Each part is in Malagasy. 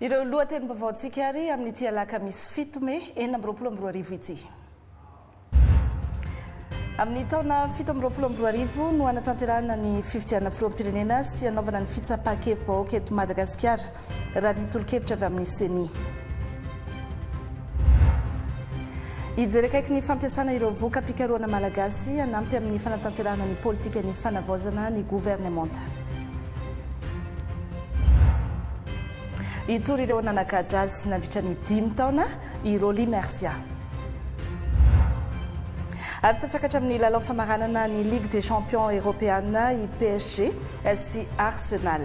Ireo lohatenim-baovaontsika ary amin'ity alakamisy 7 Mei 2022 ity. Amin'ny taona 2022 no anatanterahana ny fifidianana filoham-pirenena sy anaovana ny fitsapaham-kevi-bahoaka eto Madagasikara raha ny tolo-kevitra avy amin'ny CENI. Hijery akaiky ny fampiasana ireo voka-pikarohana malagasy hanampy amin'ny fanatanterahana ny politika ny fanavaozana ny gouvernemanta. Itory ireo nanakajy azy nandritra ny 5 taona i Roly Mercia. Ary tafakatra amin'ny lalao famaranana ny Ligue des Champions européenne i PSG sy Arsenal.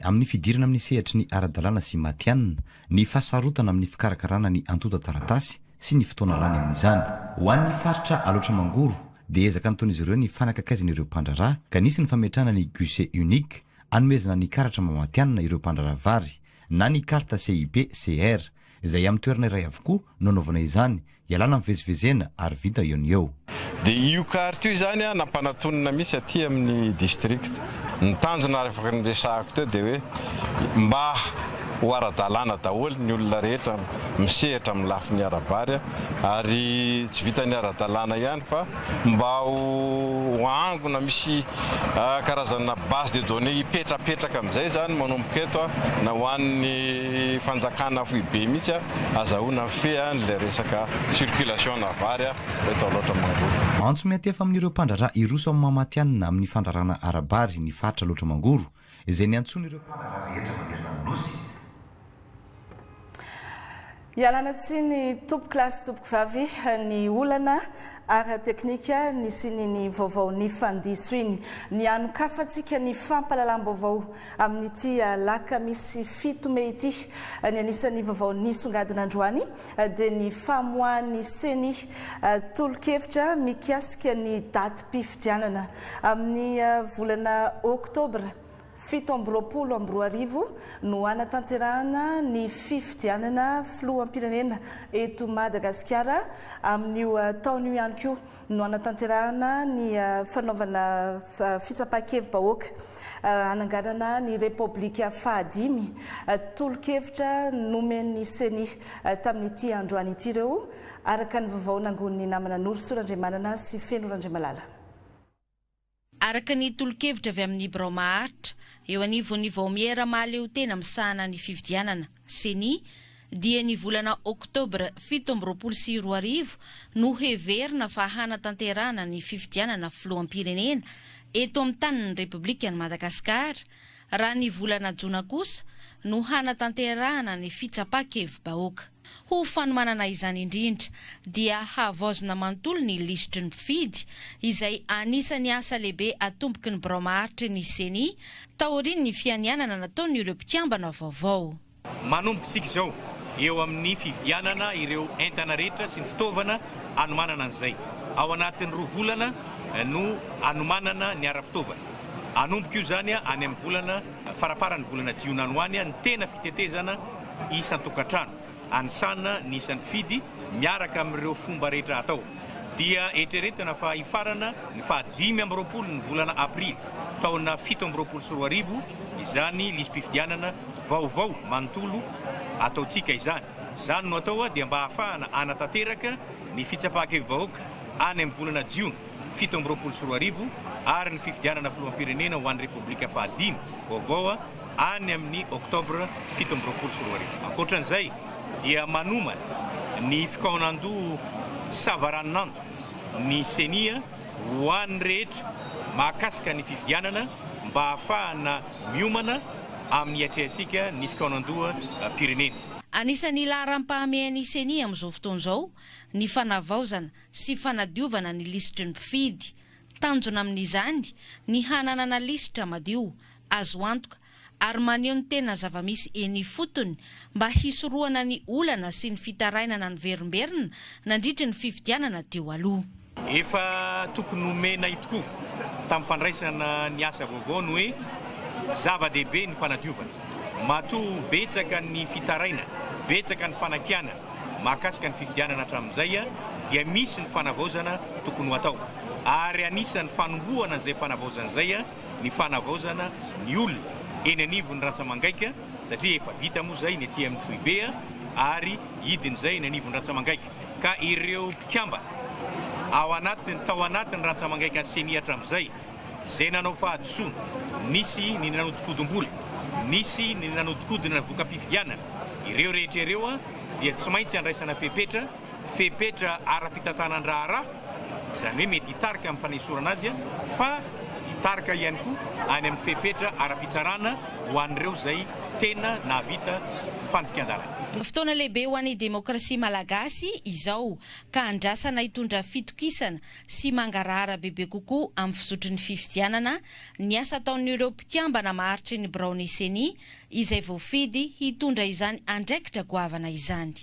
Amin'ny fidirana amin'ny sehatry ny ara-dalàna sy matianina ny fahasarotana amin'ny fikarakarana ny antota taratasy sy ny fotoana lany amin'izany ho an'ny faritra aloatra mangoro dia ezaka nataon'izy ireo ny fanakakaizan'ireo mpandraraha ka nisy ny fametrahana ny guichet unique anomezana ny karatra mamatianina ireo mpandraraha vary na ny karta CIB CR izay amin'ny toerana iray avokoa no anaovana izany ialana mivezivezena ary vita eo ny eo. Dia io karta io zany nampanantonina misy aty amin'ny district ny tanjona afaka nresahako teo dia hoe mba ho ara-dalàna daholo ny olona rehetra misehatra amin'ny lafin'ny arabary ary tsy vita ny ara-dalàna ihany fa mba ho angona misy karazana base de données ipetrapetraka amin'izay zany manomboka eto na ho an'ny fanjakana foibe mihitsy azahoana fe n'ilay resaka circulation na vary eto loatra mangoro. Antso miatefa amin'ireo mpandraraha iroso amin'ny mamatianina amin'ny fandrarana arabary ny faritra loatra mangoro izay ny antsony ireo mpandraraha rehetra manerana amin'ny nosy. Ialana tsy ny tompo klasy tompo vavy ny olana ara teknika ny siny ny vaovao ny fandiso iny ny anokafantsika ny fampalalam-baovao amin'ity alakamisy 7 Mei ity ny anisan'ny vaovao nisongadina androany dia ny famoahan'ny CENI tolo-kevitra mikasika ny datim-pifidianana amin'ny volana Oktobra 2022 no anatanterahana ny fifidianana filoham-pirenena eto Madagasikara amin'io taona io ihany koa no anatanterahana ny fanaovana fitsapaham-kevi-bahoaka ananganana ny Repoblika fahadimy tolo-kevitra nomen'ny CENI tamin'ity androany ity ireo araka ny vaovao nangon'ny namana Norosorandriamanana sy Fenorandriamalala. Araka ny tolo-kevitra avy amin'ny Bromaharitra eo anivon'ny vaomiera mahaleo tena misahana ny fifidianana CENI dia ny volana Oktobra 2022 no heverina fa hanatanterahana ny fifidianana filoham-pirenena eto amin'ny tanin'ny Repoblikan'i Madagasikara raha ny volana Jona kosa no hanatanterahana ny fitsapaham-kevi-bahoaka. Ho fanomanana izany indrindra dia havaozina manontolo ny lisitry ny mpifidy izay anisan'ny asa lehibe atomboky ny Bromaharitra ny CENI taoriany ny fianianana nataon'ireo mpikambana vaovao. Manomboka isika izao eo amin'ny fifidianana ireo entana rehetra sy ny fitaovana anomanana an'izay. Ao anatin'ny 2 volana no anomanana ny ara-pitaovana. Anomboka io zany any amin'ny volana farafaran'ny volana Jiona any ny tena fitetezana isan-tokantrano. Ansana ny isan'ny mpifidy miaraka amin'ireo fomba rehetra atao dia eritreretana fa hifarana ny fahadimy amby roapolo ny volana Aprily taona 2022 izany lisam-pifidianana vaovao manontolo ataotsika izany. Izany no atao dia mba hahafahana anatanteraka ny fitsapaham-kevi-bahoaka any amin'ny volana Jiona 2022 ary ny fifidianana filoham-pirenena ho an'ny Repoblika fahadimy vaovao any amin'ny Oktobra 2022. Ankoatran'izay dia manomana ny fikaonando savaranando ny CENI ho an'ny rehetra mahakasika ny fifidianana mba hahafahana miomana amin'ny atrehantsika ny fikaonandoa pirenena. Anisan'ny laharam-pahamehan'ny CENI amin'izao fotoana izao ny fanavaozana sy fanadiovana ny lisitry ny mpifidy. Tanjona amin'izany ny hananana lisitra madio azo antoka ary maneho ny tena zava-misy eny fotony mba hisoroana ny olana sy ny fitarainana ny verimberina nandritra ny fifidianana teo aloha. Efa tokony nomena tokoa tamin'ny fandraisana ny asa vaovao ny hoe zava-dehibe ny fanadiovana. Matoa betsaka ny fitaraina, betsaka ny fanakiana mahakasika ny fifidianana hatramin'izay dia misy ny fanavaozana tokony ho atao. Ary anisan'ny fanombohana izay fanavaozana izay ny fanavaozana ny olona eny anivon'ny Ratsamangaika satria efa vita moa izay ny etỳ amin'ny Foibe ary hidin'izay ny anivon'ny Ratsamangaika. Ka ireo mpikamba tao anatin'ny Ratsamangaika ny Seny hatramin'izay izay nanao fahadisoana, nisy ny nanodikodom-bola, nisy ny nanodikodina voka-pifidianana, ireo rehetra ireo dia tsy maintsy andraisana fepetra ara-pitantanan-draharaha, izany hoe mety hitarika amin'ny fanesorana azy fa hitarika ihany koa any amin'ny fepetra ara-pitsarana ho an'ireo izay tena nahavita fandikan-dalana. Fotoana lehibe ho an'ny demokrasia malagasy izao ka andrasana hitondra fitokisana sy mangarahara bebe kokoa amin'ny fizotry ny fifidianana ny asa ataon'ireo mpikambana maharitry ny Braony Seny izay voafidy hitondra izany andraikitra goavana izany.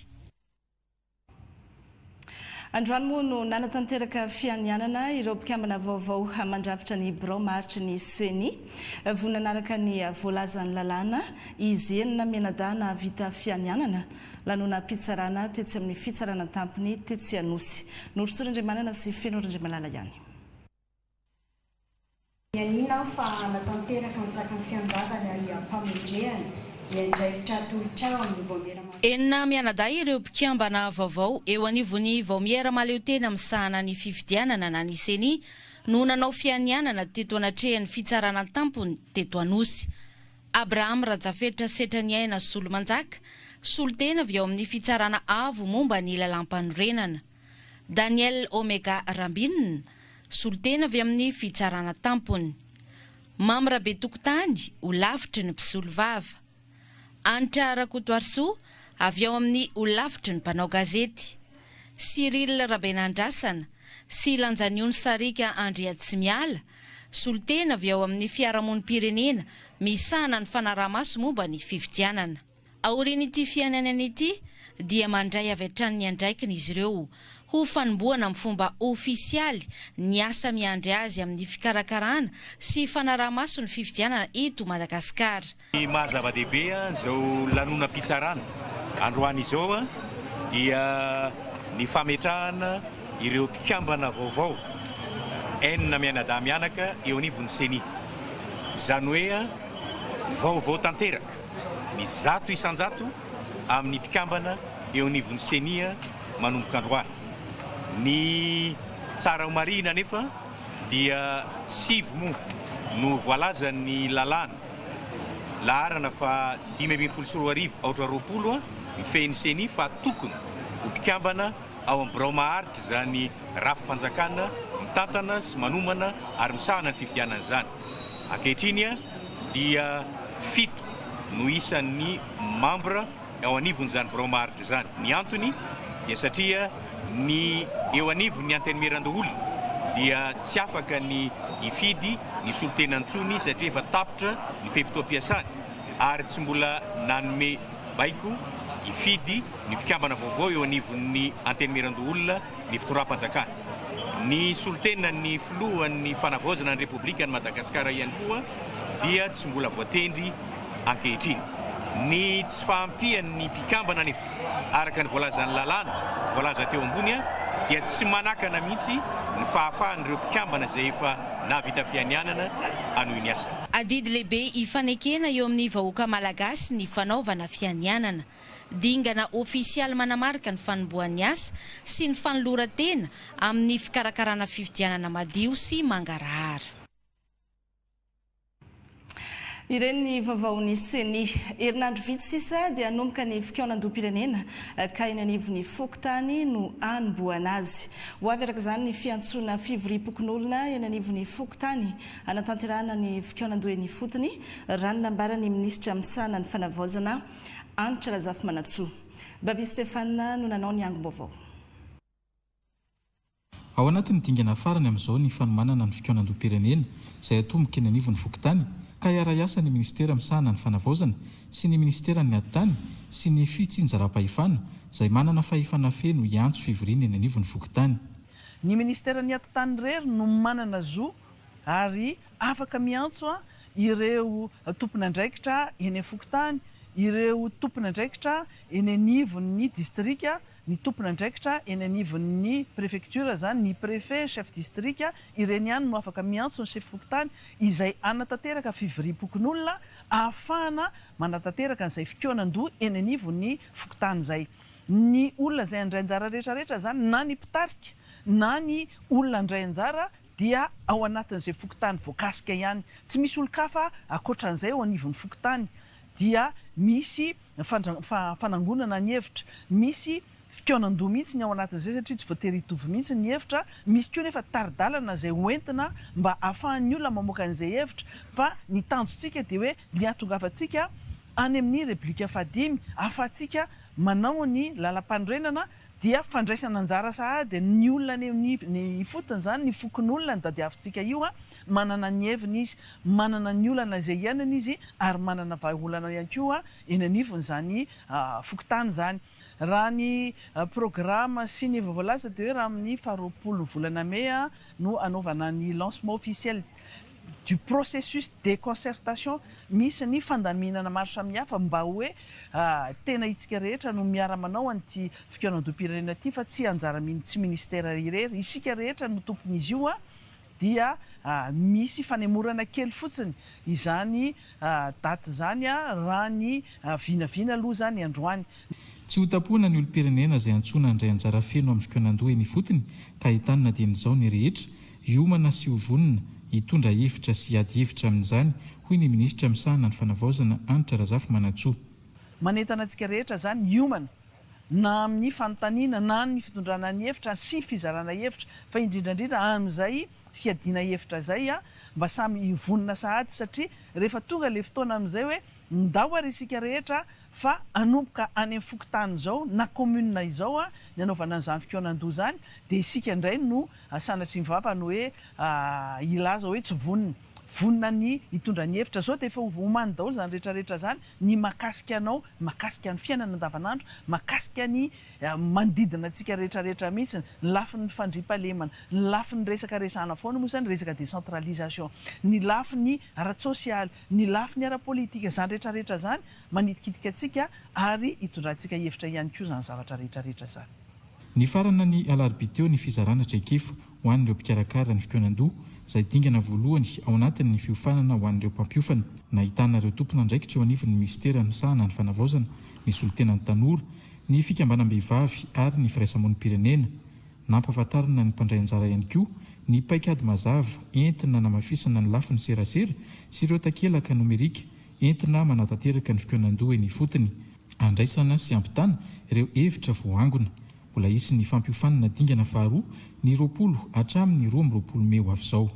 Androany moa no nanatanteraka fianianana ireo mpikambana vaovao mandrafitra ny Brao maharitry ny Seny vonanaraka ny voalazan'ny lalàna izy enina menadana vita fianianana lanona pitsarana tetsy amin'ny fitsarana tampony tetsy Anosy. Norosorandriamanana sy fenordriamalala ihany. Yanina fa natanteraka ny zakany fiandavana mpamendrehana enina mianadahy ireo mpikambana vaovao eo anivony vaomiera maleo tena misahana ny fifidianana na ny Seny no nanao fianianana teto anatrehan'ny fitsarana tampony teto Anosy. Abraham Rajafetra Setrany Aina Solomanjaka solotena avy ao amin'ny fitsarana avo momba ny lalam-panorenana. Daniel Omega Rambinina solotena avy amin'ny fitsarana tampony. Mamra Betokotany ho lavitry ny mpisolo vava. Antra Rakotoarso avy ao amin'ny olavitry ny mpanao gazety. Cyril Rabenandrasana sy Lanjaniony Sarika Andriatsimiala solotena avy ao amin'ny fiarahamonim-pirenena misahana ny fanaraha-maso momba ny fifidianana. Aorian'ity fianianana ity dia mandray avy hatrany ny andraikiny izy ireo ho fanombohana amin'ny fomba ofisialy ny asa miandry azy amin'ny fikarakarana sy fanaraha-maso ny fifidianana eto Madagasikara. Ny mahazava-dehibe izao lanona pitsarana androany izao dia ny fametrahana ireo mpikambana vaovao enina mianadahy mianaka eo anivon'ny Seny. Izany hoe vaovao tanteraka ny 100 isan-jato amin'ny mpikambana eo anivon'ny Seny manomboka androany. Ny tsara ho marina nefa dia 7 moa no voalaza ny lalàna laharana fa 520 mifehin'ny Seny fa tokony ho mpikambana ao amin'ny Brao maharitra izany rafi-panjakana mitantana sy manomana ary misahana ny fifidianana izany. Ankehitriny dia 7 no isan'ny mambra ao anivon'izany Brao maharitra izany. Ny antony dia satria ny eo anivon'ny antenimiran-doholona dia tsy afaka ny ifidy ny solotenantsony satria efa tapitra ny fepitoam-piasany ary tsy mbola nanome baiko ifidy ny mpikambana vaovao eo anivon'ny antenimiran-doholona ny fitoram-panjakana. Ny solotenan'ny filohan'ny fanavaozana ny Repoblika ny Madagasikara ihany koa dia tsy mbola voatendry ankehitriny. Ny tsy fahampian'ny mpikambana nefa araka ny voalazan'ny lalàna voalaza teo ambony dia tsy manakana mihitsy ny fahafahan'ireo mpikambana izay efa navita fianianana anohy ny asa. Adidy lehibe ifanekena eo amin'ny vahoaka malagasy ny fanaovana fianianana. Dingana ofisialy manamarika ny fanombohan'ny asa sy ny fanoloran-tena amin'ny fikarakarana fifidianana madio sy mangarahara. Ireny vaovaon'ny Seny herinandro vitsy sisa dia hanomboka ny fikaonan-doha-pirenena ka eny anivon'ny Fokontany no hanombohana azy. Ho avy araka izany ny fiantsoana fivoriam-pokon'olona eny anivon'ny Fokontany hanatanterahana ny fikaonan-doha-ny fotony raha ny nambarany minisitra misahana ny fanavaozana Anitra Razafy Manatsoa. Babi Stefana no nanao ny angom-baovao. Ao anatin'ny dingana farany amin'izao ny fanomanana ny fikaonan-doha-pirenena izay atomboka eny anivon'ny Fokontany ka iara-iasa ny ministera misahana ny fanavaozana sy ny ministera ny ady-tany sy ny fitsinjaram-pahefana izay manana fahefana feno iantso fivoriana eny anivon'ny vokotany. Ny ministera ny ady-tany rery no manana zo ary afaka miantso ireo tompon'andraikitra eny Fokotany, ireo tompon'andraikitra eny anivon'ny distrika, ny tompon'andraikitra eny anivon'ny préfecture zany, ny préfet, chef district, ireny ihany no afaka miantso ny chef Fokotany izay anatanteraka fivoriam-pokon'olona ahafahana manatanteraka an'izay fikonan-doha eny anivon'ny Fokotany zay. Ny olona izay andray anjara rehetrarehetra zany na ny mpitarika na ny olona andray anjara dia ao anatin'izay Fokotany voakasika ihany. Tsy misy olo-kafa akoatran'izay ao anivon'ny Fokotany. Dia misy fanangonana ny hevitra, misy fikonan-doha mihitsy ny ao anatin'izay satria tsy voatery hitovy mihitsy ny hevitra, misy koa nefa taridalana izay hoentina mba ahafahan'ny olona mamoaka an'izay hevitra, fa ny tanjontsika dia hoe ny ahatongavantsika any amin'ny Reblika Fadimy ahafahantsika manao ny lalam-panorenana dia fandraisana anjara sahady ny olona ny fotony zany, ny fokon'olona ny dadiavintsika io manana ny heviny izy, manana ny olana izay iainana izy ary manana vahaolana ihany koa eny anivony zany Fokotany zany. Raha ny programme sy ny voalaza dia hoe raha amin'ny 20 volana May no anaovana ny lancement officiel du processus de concertation, misy ny fandaminana maro samihafa mba hoe tena itsika rehetra no miara-manao an'ity fikonan-doha-pirenena ity fa tsy anjara tsy ministera irery, isika rehetra no tompon'izy io dia misy fanemorana kely fotsiny izany daty zany raha ny vinavina aloha zany androany. Tsy ho tapoana ny olo-pirenena izay antsoina andray anjara feno amin'ny fikonan-doha eny ifotony ka ahitana dian'izao ny rehetra hiomana sy hovonina hitondra hevitra sy ady hevitra amin'izany, hoy ny ministra misahana ny fanavaozana Anitra Razafy Manatsoa. Manentana antsika rehetra zany hiomana na amin'ny fanontaniana na ny fitondrana ny hevitra sy fizarana hevitra, fa indrindrandrindra amin'izay fiadiana hevitra zay mba samy hivonina sahady satria rehefa tonga le fotoana amin'izay hoe ndao ary isika rehetra fa anomboka any amin'ny Fokotany zao na commune izao ny anaovana an'izany fikonan-doha zany dia isika indray no sanatry ny vava no hoe ilaza hoe tsy vonina ny hitondra ny hevitra zao dia efa homany daholo zany rehetrarehetra zany ny mahakasika anao, mahakasika ny fiainana andavanandro, mahakasika ny manodidina antsika rehetrarehetra mihitsy, ny lafin'ny fandriampahalemana, ny lafin'ny resaka resahana foana moa zany resaka décentralisation, ny lafin'ny ara-tsosialy, ny lafin'ny ara-politika, zany rehetrarehetra zany manitikitika antsika ary hitondrantsika hevitra ihany koa zany zavatra rehetrarehetra zany. Ny farana ny alarobia teo ny fizarana traikefa ho an'ireo mpikarakara ny fikonan-doha izay dingana voalohany ao anatin'ny fiofanana ho an'ireo mpampiofana. Nahitana ireo tompon'andraikitra eo anivon'ny ministera misahana ny fanavaozana, ny solontenan'ny tanora, ny fikambanam-behivavy ary ny firaisamonim-pirenena. Nampahafantarana ny mpandray anjara ihany koa ny paikady mazava entina namafisana ny lafin'ny serasera sy ireo takelaka nomerika entina manatanteraka ny fikonan-doha eny ifotony. Andraisana sy ampitana ireo hevitra voangona. Mbola isy ny fampiofanana dingana faharoa ny 20 hatramin'ny 12 May ho avy izao.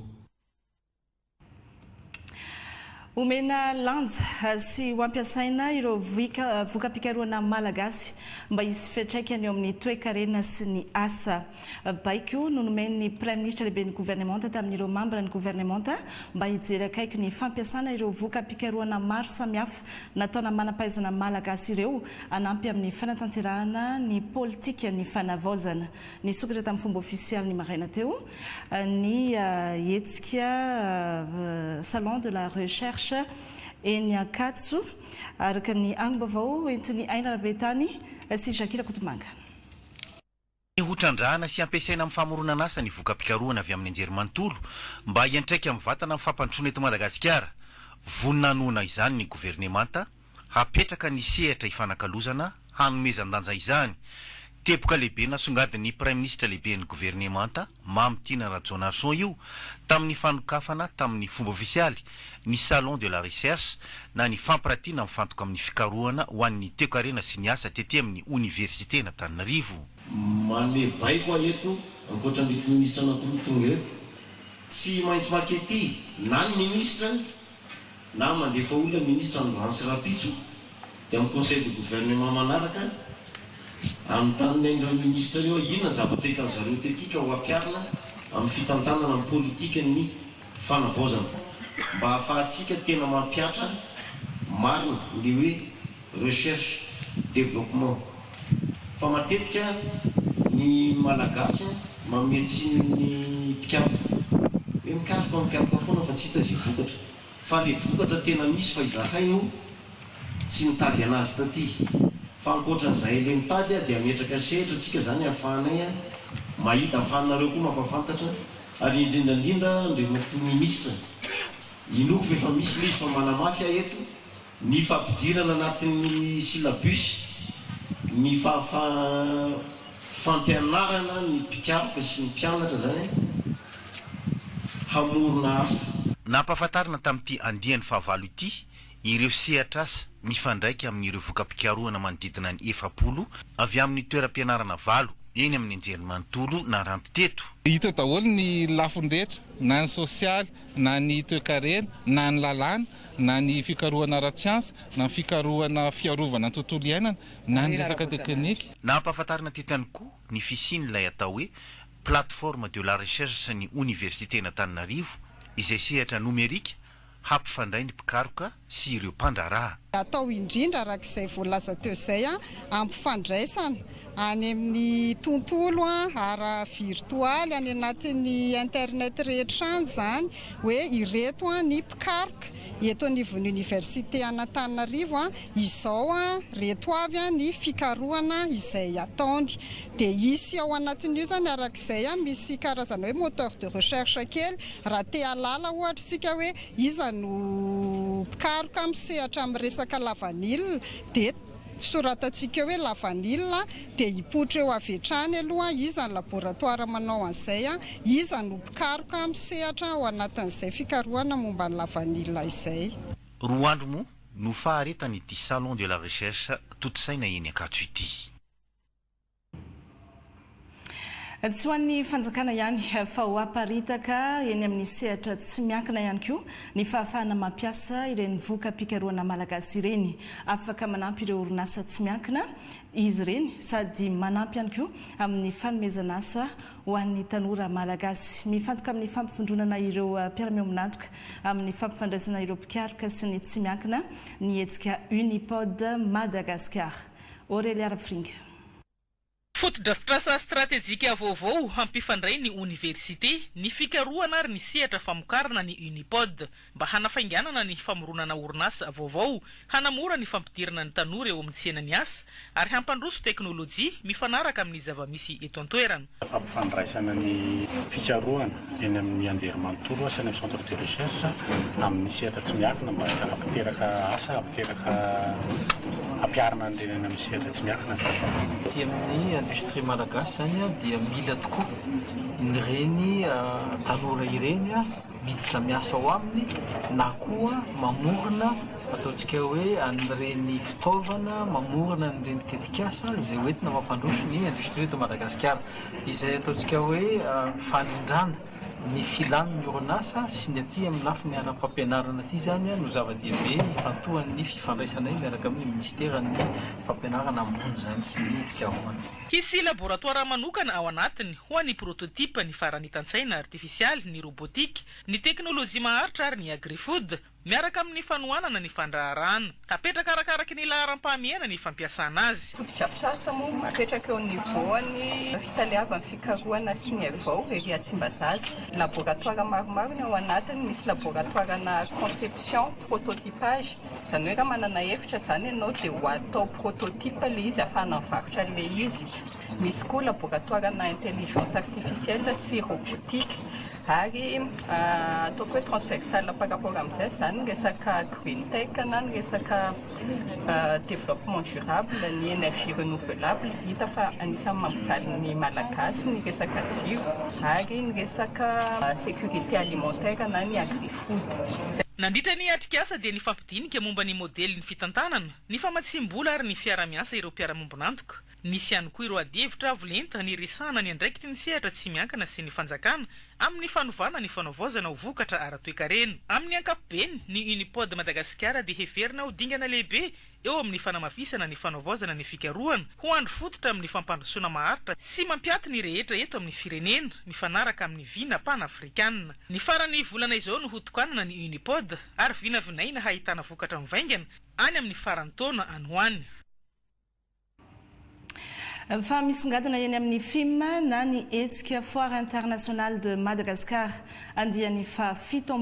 Omena lanja sy ho ampiasaina ireo voka-pikaroana malagasy mba hisy fiantraikany eo amin'ny toe-karena sy ny asa. Baiko no nomen'ny Prime Ministre lehibe ny gouvernemanta tamin'ireo membre ny gouvernemanta mba hijery akaiky ny fampiasana ireo voka-pikaroana maro samihafa nataona manampahaizana malagasy ireo anampy amin'ny fanatanterahana ny politika ny fanavaozana. Ny sokatra tamin'ny fomba ofisialy ny maraina teo ny hetsika salon de la recherche eny Ankatso araka ny angom-baovao entiny Aina Rabetany sy Jakila Kotomanga. Ny hotrandrahana sy ampiasaina amin'ny famoronana asa ny voka-pikaroana avy amin'ny anjerimanontolo mba hiantraika amin'ny vatana amin'ny fampandrosoana eto Madagasikara. Vonina noana izany ny gouvernemanta hapetraka ny sehatra ifanakalozana hanomezan-danja izany. Teboka lehibe nasongadin'ny Prime Ministre lehibe ny gouvernemanta Mamtina Rajonason io tamin'ny fanokafana tamin'ny fomba ofisialy ny salon de la recherche na ny fampirantiana mifantoka amin'ny fikarohana ho an'ny toe-karena sy ny asa tety amin'ny université n'Antananarivo. Manome bay koa eto ankoatran'ireo ministra anankiroa tonga eto tsy maintsy makety na ny ministra na mandefa olona ministra Androany Rapitso dia amin'ny conseil de gouvernement manaraka amin'ny tanin'ireo ministra ireo inona zavatra hitan'ny zareo tetika ho ampiarina amin'ny fitantanana amin'ny politika ny fanavaozana. mba hahafahantsika tena mampiatra marina le hoe recherche développement fa matetika ny malagasy mametsiny ny mpikaroka hoe mikaroka foana fa tsy hita zay vokatra fa le vokatra tena misy fa izahay no tsy nitady anazy taty fa ankoatran'izay le mitady dia ametraka sehatra tsika zany ahafahanay mahita ahafahanareo koa mampafantatra ary indrindrandrindra andriamato ministra inoko fa efa misy le izy fa manamafy eto ny fampidirana anatin'ny syllabus ny fampianarana ny mpikaroka sy ny mpianatra zany hamorona asa. Nampahafantarina tamin'ity andiany fahavalo ity ireo sehatra asa mifandraika amin'ireo vokam-pikarohana manodidina ny 7 avy amin'ny toeram-pianarana 8 eny amin'ny anjerimanontolo na Rantiteto. Hita daholo ny lafiny rehetra, na ny sosialy, na ny toe-karena, na ny lalàna, na ny fikarohana ara-tsiansa, na ny fikarohana fiarovana ny tontolo iainana, na ny resaka teknika. Nampahafantarina tetany koa ny fisian'ilay atao hoe plateforme de la recherche ny université n'Antananarivo izay sehatra nomerika hampifandray ny mpikaroka sy ireo mpandraraha. Atao indrindra arak'izay voalaza teo izay ampifandraisana any amin'ny tontolo ara virtualy any anatin'ny internet rehetra any zany hoe ireto ny mpikaroka eto anivon'ny université Antananarivo izao reto avy ny fikarohana izay ataony dia isy ao anatin'io zany arak'izay misy karazana hoe moteur de recherche kely raha te alala ohatra sika hoe iza no mpikaroka misehatra amin'ny resaka lavanilina dia soratatsika hoe lavanilina dia hipoitra eo avetrany aloha iza ny laboratoire manao an'izay iza no mpikaroka misehatra ao anatin'izay fikarohana momba ny lavanilina izay. Roa andro moa no faharetany ity salon de la recherche totosaina eny Ankatso ity. Tsy ho an'ny fanjakana ihany fa ho aparitaka eny amin'ny sehatra tsy miankina ihany koa ny fahafahana mampiasa ireny vokam-pikarohana malagasy ireny afaka manampy ireo orinasa tsy miankina izy ireny sady manampy ihany koa amin'ny fanomezana asa ho an'ny tanora malagasy mifantoka amin'ny fampifondronana ireo mpiara-mio aminantoka amin'ny fampifandraisana ireo mpikaroka sy ny tsy miankina ny hetsika Unipod Madagascar. Aurélia Rafringa. Fotodrafitrasa stratégique vaovao hampifandray ny université ny fikarohana ary ny sehatra famokarana ny Unipod mba hanafainganana ny famoronana orinasa vaovao hanamora ny fampidirana ny tanora eo amin'ny tsenany asa ary hampandroso teknôlôjia mifanaraka amin'ny zava-misy eto an-toerana. Fampifandraisana ny fikarohana eny amin'ny anjerimanontolo sy ny centre de recherche amin'ny sehatra tsy miankina mba hampiteraka asa hampiteraka ampiarana ny renany amin'ny sehatra tsy miankina amin'ny industrie malagasy zany dia mila tokoa ireny tanora ireny miditra miasa ao aminy na koa mamorona ataontsika hoe anireny fitaovana mamorona anireny tetikasa izay hoentina mampandroso ny industrie de Madagascar izay ataontsika hoe fandrindrana ny filan'ny orinasa sy ny aty amin'ny lafiny ara-pampianarana aty zany no zava-dehibe ifantohan'ny fifandraisana miaraka amin'ny ministera ny fampianarana ambony zany sy ny fikarohana. Hisy laboratoire manokana ao anatiny ho an'ny prototype ny faranitan-tsaina artifisialy ny robotika ny teknôlôjia maharitra ary ny agrifood miaraka amin'ny fanohanana ny fandraharana hapetraka arakaraky ny laharam-pahamehana ny fampiasana azy. Fotodrafitrasa moa mapetraka eo nivoany fitaliavan'ny fikarohana sy ny avao ery Tsimbazaza. Laboratoire maromaro ny ao anatiny misy laboratoire na conception prototypage zany hoe raha manana efitra zany ianao dia ho atao prototype le izy ahafahana mivarotra le izy. Misy koa laboratoire na intelligence artificielle sy robotique ary ataoko hoe transversale par rapport amin'izay zany ny resaka green tech na ny resaka développement durable ny énergie renouvelable hita fa anisan'ny mampijaly ny malagasy ny resaka jiro ary ny resaka sécurité alimentaire na ny agri-food. Nandritra ny atrikasa dia ny fampidinika momba ny modely ny fitantanana ny famatsim-bola ary ny fiara-miasa ireo mpiara-mombonantoka. Nisy ihany koa ireo adihevitra avolenta ny risana ny andraikitry ny sehatra tsy miankina sy ny fanjakana amin'ny fanovana ny fanaovozana ho vokatra ara-toe-karena. Amin'ny ankapobeny ny Unipod Madagascar dia heverina ho dingana lehibe eo amin'ny fanamafisana ny fanaovozana ny fikarohana ho andro fototra amin'ny fampandrosoana maharitra sy mampiaty ny rehetra eto amin'ny firenena mifanaraka amin'ny vina pan-afrikanina. Ny farany volana izao no hotokanana ny Unipod ary vinavinaina hahitana vokatra mivaingana any amin'ny farany taona anoany. Fa misongadina eny amin'ny film na ny hetsika Foire internationale de Madagascar andiany fa 7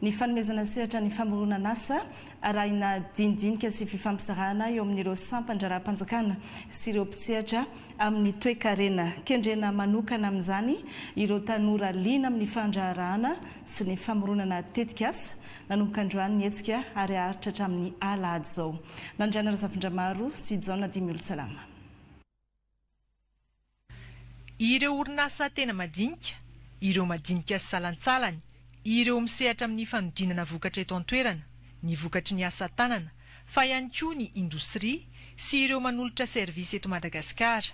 ny fanomezana sehatra ny famoronana asa arahina dindinika sy fifampizarana eo amin'ireo sampandraram-panjakana sy ireo mpisehatra amin'ny toe-karena. Kendrena manokana amin'izany ireo tanora liana amin'ny fandraharahana sy ny famoronana tetika asa nanomboka androany ny hetsika ary aharitra hatramin'ny alahady izao. Nandriana Razafindramaro sy Jaona Dimiolotsalama. Ireo orinasa tena madinika, ireo madinika salantsalany, ireo misehatra amin'ny fanodinana vokatra eto an-toerana, ny vokatry ny asa tanana, fa ihany koa ny indostria sy ireo manolotra servisy eto Madagasikara.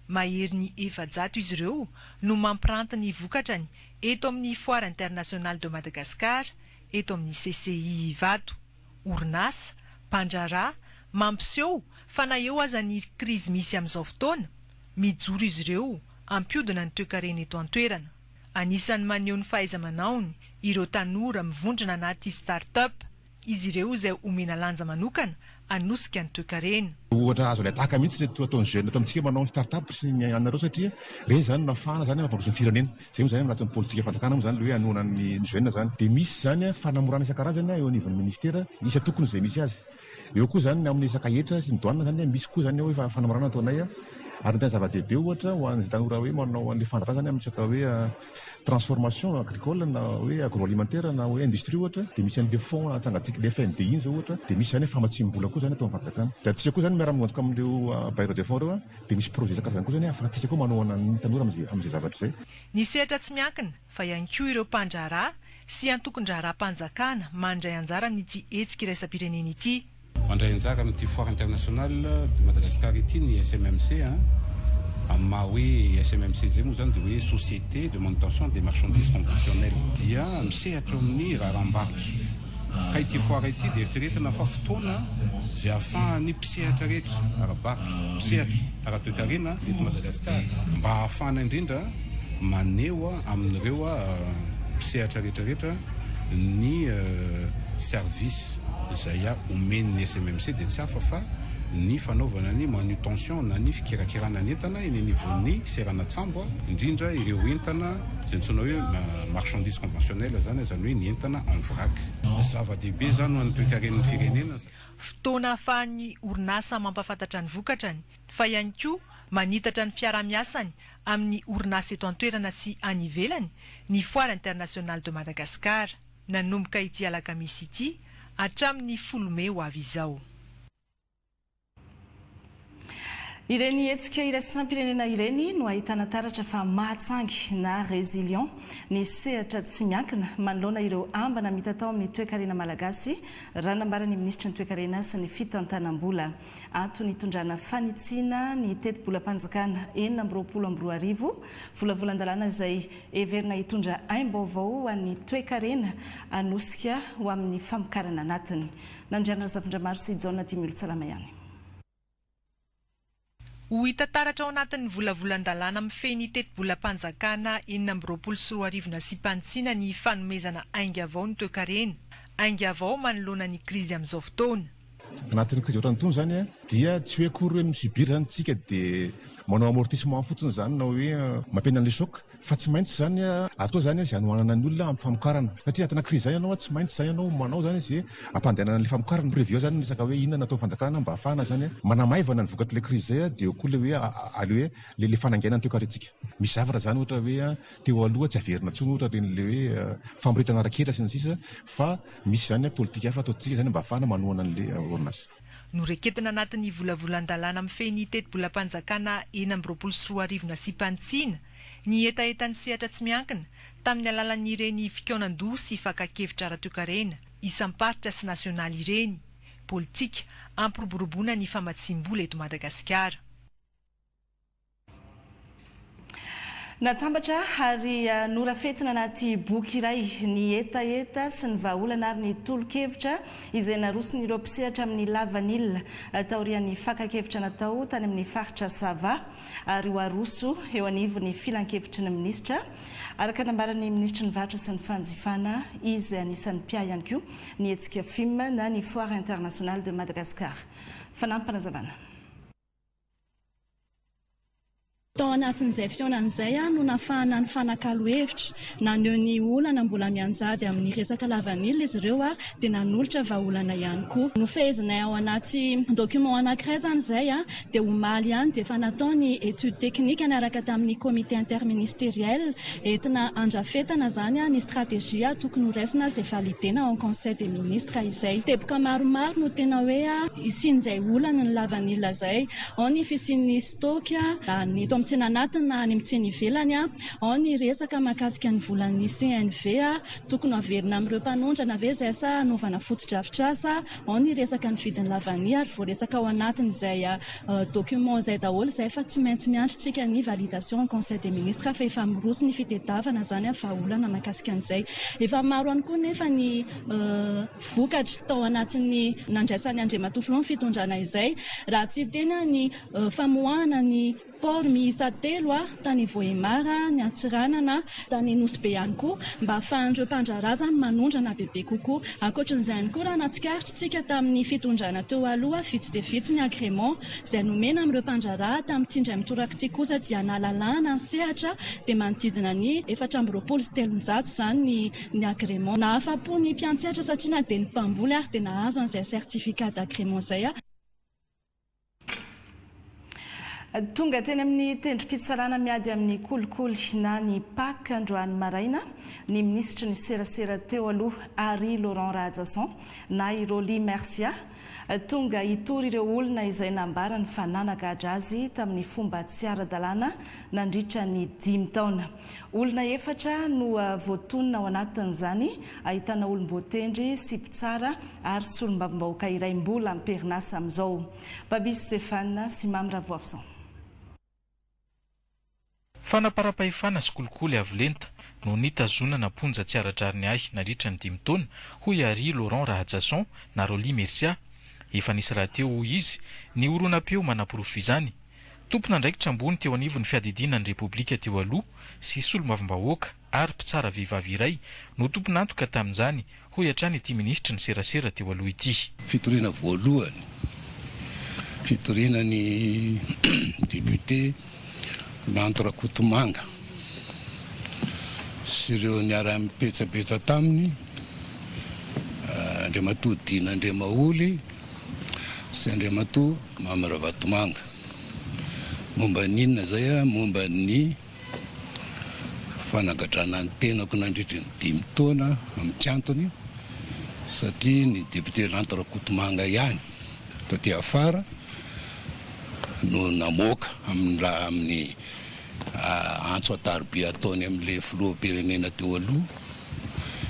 Mahery ny 700 izy ireo no mampiranty ny vokatrany eto amin'ny Foire internationale de Madagascar, eto amin'ny CCI Ivato. Orinasa, mpandrarà, mampiseho fa na eo aza ny krizy misy amin'izao fotoana, mijoro izy ireo ampiodina ny toe-karena eto an-toerana. Anisan'ny maneho ny fahaiza-manaony ireo tanora mivondrona anaty start-up, izy ireo izay omena lanja manokana anosika ny toe-karena. Ohatra azo ataka mihitsy ataon'ny jeune ato amintsika manao ny start-up sy ny anareo satria reny zany nafana zany mampandroso ny firenena. Zay moa zany anatin'ny politika fanjakana moa zany le hoe anoana ny jeune zany. Dia misy zany fanamorana isan-karazany eo anivon'ny ministera isa tokony izay misy azy. Eo koa zany amin'ny sakahetra sy ny douane zany misy koa zany hoe fanamorana ataonay ary tena zava-dehibe ohatra ho an'izay tanora hoe manao an'ilay fandarazana amin'ny saka hoe transformation agricole na hoe agroalimentaire na hoe industrie ohatra dia misy an'ilay fond atsangatsika le FNDI iny zao ohatra dia misy zany famatsim-bola koa zany atao amin'ny fanjakana. Dia atsika koa zany miara-monjaka amin'ireo bailleur de fonds reo dia misy projet isan-karazany koa zany afatsika koa manohana ny tanora amin'izay zavatra izay. Ny sehatra tsy miankina fa ihany koa ireo mpandrarà sy antokon-draharah-mpanjakana mandray anjara amin'ity hetsika iraisam-pirenena ity. Mandray anjara amin'ity Foire internationale de Madagascar ity ny SMMC amma hoe SMMC zay moa zany dia hoe société de manutention des marchandises conventionnelles dia misehatra amin'ny raharam-barotra. Ka ity foire ity dia eritreretina fa fotoana zay ahafahan'ny mpisehatra rehetra ara-barotra mpisehatra ara-toe-karena eto Madagasikara mba ahafahana indrindra maneho amin'ireo mpisehatra rehetrarehetra ny service zay omen'ny SMMC dia tsy hafa fa ny fanaovana ny manutention na ny fikirakirana ny entana eny anivon'ny serana tsambo indrindra ireo entana zay ntsona hoe marchandise conventionnelle zany hoe ny entana en vrac. Zava-dehibe zany ho an'ny toe-karen'ny firenena. Fotoana ahafahan'ny orinasa mampafantatra ny vokatrany fa ihany koa manitatra ny fiara-miasany amin'ny orinasa eto an-toerana sy any ivelany ny Foire internationale de Madagascar nanomboka ity alakamisy ity hatramin'ny 10 Mey ho avy izao. Ireny hetsika iraisam-pirenena ireny no ahitana taratra fa mahatsangy na résilient ny sehatra tsy miankina manoloana ireo ambana mitatao amin'ny toe-karena malagasy raha nambarany ministra ny toe-karena sy ny fitantanam-bola. Antony itondrana fanitsiana ny teti-bolam-panjakana 420 volavolan-dalàna izay everina hitondra aim-baovao ho an'ny toe-karena anosika ho amin'ny famokarana anatiny. Nandriana Razafindramaro sy Jaona Dimiolotsalama ihany. Ho hita taratra ao anatin'ny volavolan-dalàna mifehy teti-bolam-panjakana 420 sy mpantsiana ny fanomezana ainga avao ny toe-karena. Ainga avao manoloana ny krizy amin'izao fotoana. Anatin'ny krizy ohatran'ny tony zany dia tsy hoe akory hoe misubir zany tsika dia manao amortissement fotsiny zany na hoe mampena an'ilay choc fa tsy maintsy zany atao zany izay anohanana ny olona amin'ny famokarana satria anatina krizy zany ianao tsy maintsy zany ianao manao zany izay ampandehanana an'ilay famokarana prévu zany nisaka hoe inona natao fanjakana mba ahafahana zany manamaivana ny vokatr'ilay krizy zay dia koa le hoe ale hoe le fanangaina ny toe-karentsika. Misy zavatra zany ohatra hoe teo aloha tsy averina tsony ohatra ren'le hoe famboretana raketra sy ny sisa fa misy zany politika hafa ataontsika zany mba ahafahana manohana an'ilay orinasa. Noreketina anatin'ny volavolan-dalàna mifehy teti-bolam-panjakana 420 sy mpantsiana ny etaetan'ny sehatra tsy miankina tamin'ny alalan'ny ireny fikaonan-doha sy fakakevitra ara-toe-karena isam-paritra sy nasionaly ireny politika ampiroboroboana ny famatsim-bola eto Madagasikara. natambatra ary norafetina anaty boky iray ny etaeta sy ny vahaolana ary ny tolo-kevitra izay narosony ireo mpisehatra amin'ny lavanila taorian'ny fakakevitra natao tany amin'ny faritra Sava ary ho aroso eo anivon'ny filan-kevitry ny minisitra. Araka nambaran'ny minisitry ny vatra sy ny fanjifana izy anisan'ny mpia ihany koa ny hetsika film na ny foire internationale de Madagascar. Fanampanazavana. Tao anatin'izay fionan'izay no nafahana ny fanakalo-hevitra naneho ny olana mbola mianjady amin'ny resaka lavanila izy ireo dia nanolotra vahaolana ihany koa. Nofehezinay ao anaty document anankiray zany izay dia omaly ihany dia efa natao ny étude technique niaraka tamin'ny comité interministériel entina andrafetana zany ny stratégie tokony horaisina izay validena en conseil des ministres izay. Teboka maromaro no tena hoe isian'izay olana ny lavanila izay, ao ny fisian'ny stock ny tsena anatiny na any mitsena ivelany ao ny resaka mahakasika ny volan'ny CNV tokony averina amin'ireo mpanondrana ve izay sa anaovana foto-drafitrasa, ao ny resaka ny vidin'ny lavania ary voaresaka ao anatin'izay document izay daholo izay fa tsy maintsy miandritsika ny validation en conseil des ministres fa efa miroso ny fitadiavana zany vahaolana mahakasika an'izay. Efa maro ihany koa nefa ny vokatra tao anatin'ny nandraisan'ny Andriamatoa ny fitondrana izay, raha tsy tena ny famoahana ny port miisa 3 tany Vohemara, ny Antsiranana, tany Nosy ihany koa mba ahafahan'ireo mpandraharaha manondrana bebe kokoa. Ankoatran'izay ihany koa raha natsikaritsika tamin'ny fitondrana teo aloha vitsy dia vitsy ny agrément izay nomena amin'ireo mpandraharaha tamin'ity indray mitoraka kosa dia nalalàna ny sehatra dia manodidina ny 423 zany ny agrément. Nahafapo ny mpiantsehatra satria na dia ny mpamboly ary dia nahazo an'izay certificat d'agrément izay. Tonga teny amin'ny tendrom-pitsarana miady amin'ny kolikoly na ny PAC androany maraina ny ministra ny serasera teo aloha Ary Laurent Rahajasson na i Roly Mercia tonga hitory ireo olona izay nambarany fa nanagadrazy azy tamin'ny fomba tsy ara-dalàna nandritra ny 5 taona. Olona 4 no voatonona ao anatin'izany ahitana olom-boatendry sy mpitsara ary solombavam-bahoaka iray mbola amperinasa amin'izao. Babi Stéphane sy Mamra Voafson. Fanaparam-pahefana sy kolikoly avolenta no nitazonana ponja tsy ara-drariny ahy nandritra ny 5 taona hoy Ary Laurent Rahajasson na Roly Mercia. Efa nisy raha teo izy ny oronam-peo manam-porofo izany. Tompon'andraikitra ambony teo anivon'ny fiadidinan'ny Repoblika teo aloha sy solombavam-bahoaka ary mpitsara vehivavy iray no tompon'antoka tamin'izany hoy hatrany ity ministra ny serasera teo aloha ity. Fitoriana voalohany, fitoriana ny député Nantro Rakotomanga sy ireo niara-mipetsapetsa taminy Andriamatoa Dina Andriamaoly sy Andriamatoa Mamra Vatomanga. Momba ninona zay momba ny fanagadrana ny tenako nandritra ny 5 taona amin'ny antony satria ny député Nantro Rakotomanga ihany taty afara no namoaka amin'ny antso atarby ataony amin'ilay filoham-pirenena teo aloha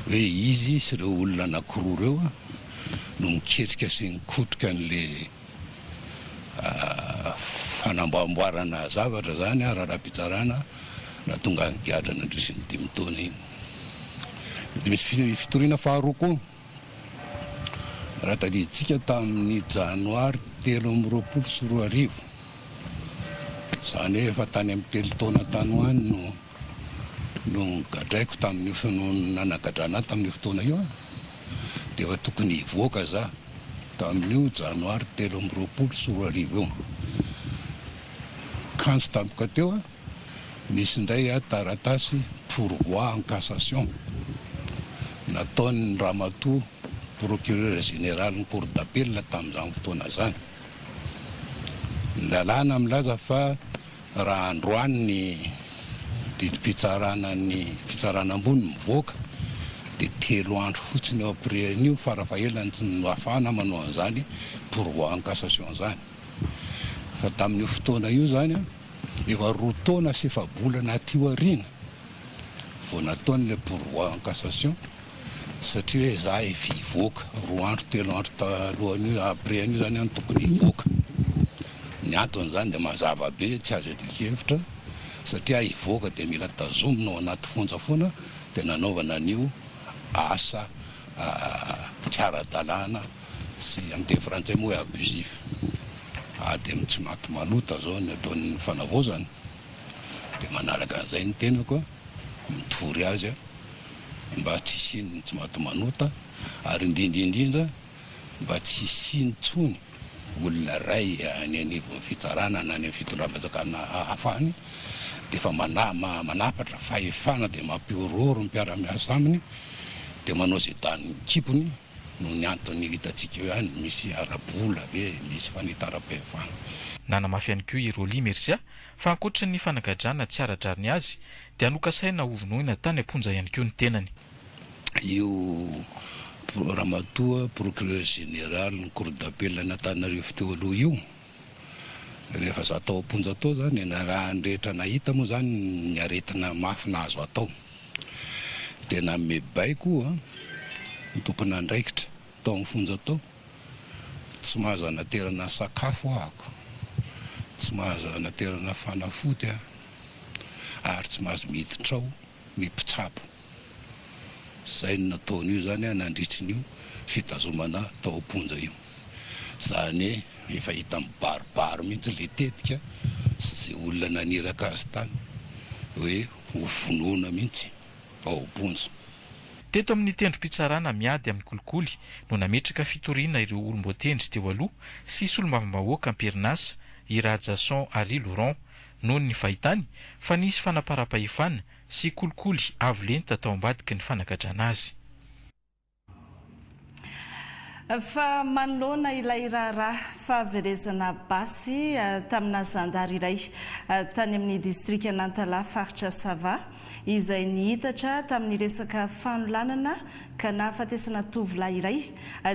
hoe izy sy ireo olona anankiroa ireo no miketrika sy nikotrika n'ilay fanamboamboarana zavatra zany raha-pitsarana na tonga angiadra nandrisy ny 5 taona iny. Dia misy fitoriana faharoa koa raha tadiditsika tamin'ny janoary 2024 zany efa tany amin'ny 3 taona tany hoany no gadraiko tamin'ny nanagadrana tamin'ny fotoana io dia efa tokony hivoaka za tamin'io janoary 2024 io. Kanjo tampoka teo nisy indray taratasy pourvoi en cassation nataon'ny Ramatoa procureur général ny cour d'appel tamin'izany fotoana zany. Lalàna milaza fa raha androany ny didi-pitsarana ny pitsarana ambony mivoaka dia 3 andro fotsiny eo après an'io farafahelany no ahafahana manao an'izany pourvoi en cassation zany. Fa tamin'io fotoana io zany efa 2 taona sy efa-bolana tio arina vao nataon'ilay pourvoi en cassation satria hoe za efa hivoaka 2 andro 3 andro talohany après an'io zany any tokony hivoaka. Ny antony zany dia mazava be tsy azo adikevitra satria ivoaka dia mila tazomina ao anaty fonja foana dia nanaovana an'io asa tsy ara-dalàna sy amin'ny teny frantsay moa hoe abusif. Dia tsy maty manota zao ny ataon'ny fanavozany dia manaraka an'izay ny tenako mitory azy mba tsy isiny tsy maty manota ary indrindraindrindra mba tsy isiny tsony olona ray any anivon'ny fitsarana na any amin'ny fitondram-pajakana hafany dia efa manapatra fahefana dia mampiororo ny mpiara-miasa aminy dia manao izay tany kipony no ny antony hitantsika eo ihany misy arabola hoe misy fanitaram-pahefana. Nanamafy ihany koa Roly Mercia fa ankoatra ny fanagadrana tsy ara-drariny azy dia anokasaina ovonoina tany amponja ihany koa ny tenany. Io ramatoa procureur général ny cour d'appel n'Antananarivo teo aloha io rehefa za tao amponja tao zany raha ny rehetra nahita moa zany ny aretina mafy nahazo atao dia nanome bay koa ny tompona andraikitra tao amin'ny fonja tao tsy mahazo anaterana sakafo ahako, tsy mahazo anaterana fanafody ary tsy mahazo miditra ao ny mpitsapo. Zay no nataon'io zany nandritrin'io fitazomana tao amponja io. Zany efa hita mibaribary mihitsy le tetika sy zay olona naniraka azy tany hoe hovonoana mihitsy ao amponja. Teto amin'ny tendrom-pitsarana miady amin'ny kolikoly no nametraka fitoriana ireo olom-boatendry teo aloha sy solombavam-bahoaka Amperinasa Ira Jason Ari Laurent noho ny fahitany fa nisy fanapara-pahefana sy kolikoly avo lenta tao ambadiky ny fanagadrana azy. Fa manoloana ilay raharaha fahaverezana basy tamina zandary iray tany amin'ny distrika Nantala faritra Sava izay nihitatra tamin'ny resaka fanolanana ka nahafatesana tovolahy iray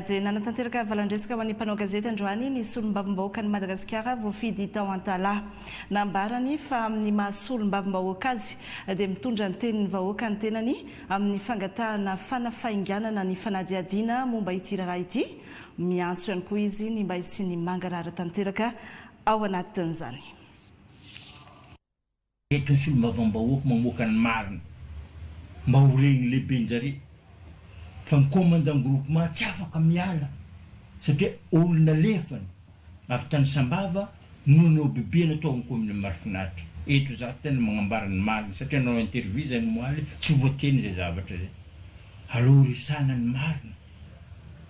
dia nanatanteraka valandresaka ho an'ny mpanao gazety androany ny solombavam-bahoaka ny Madagasikara voafidy tao Antala. Nambarany fa amin'ny mahasolom-bavam-bahoaka azy dia mitondra ny tenin'ny vahoaka ny tenany amin'ny fangatahana fanafainganana ny fanadiadiana momba ity raharaha ity. Miantso ihany koa izy ny mba hisiny mangarara tanteraka ao anatin'izany. Eto ny solombavam-bahoaka mamoaka ny marina mba ho regny lehibenjare fa ny commandant groupement tsy afaka miala satria olona lefany avy tany Sambava nono bebe natao amin'ny commune Marifinatra. Eto za tena magnambara ny marina satria nanao interview zay moaly tsy voateny zay zavatra zay. Allo risana ny marina